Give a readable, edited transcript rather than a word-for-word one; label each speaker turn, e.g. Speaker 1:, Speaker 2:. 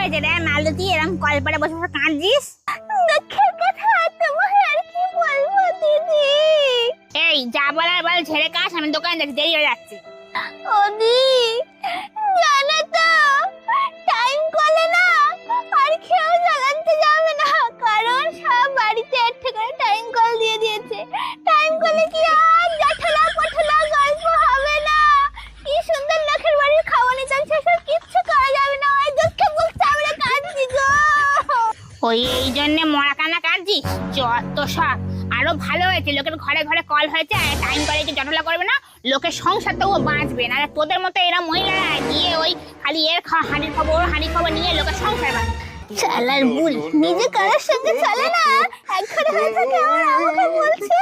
Speaker 1: হয়েছে রে মালতী, এরকম কল পরে বসে বসে কাঁদছিস? দুঃখের কথা তোমায় আর কি বলবো দিদি। এই যা বলার বল, ছেড়ে কাজ, আমি দোকানে যাচ্ছি, দেরি হয়ে যাচ্ছে। ওদি জানো তো টাইম কলে না আর কেউ জ্বালাতে যাবে না, কারণ সব বাড়িতে একটা করে টাইম কল দিয়ে দিয়েছে। টাইম কলে কি আর জটলা পটলা গল্প হবে না, কি সুন্দর লোকের বাড়ির খাওয়ানি চলছে, সব কিচ্ছু করা যাবে না। ওই দুঃখে বলতে আমরা কাঁদছি গো। ওই এই জন্য মরা কান্না কাঁদছিস? যত সব, আরো ভালো হয়েছে লোকের ঘরে ঘরে কল হয়েছে, টাইম কলে যে জটলা করবে না, লোকের সংসার তো বাঁচবে না। তোদের মতো এরা মহিলারা গিয়ে ওই খালি এর হাঁড়ির খবর নিয়ে লোকের সংসার বাঁচবে। চালার ভুল, নিজে কারোর সঙ্গে চলে না, এক ঘরে হয়ে থাকে, আমার আমাকে বলছে।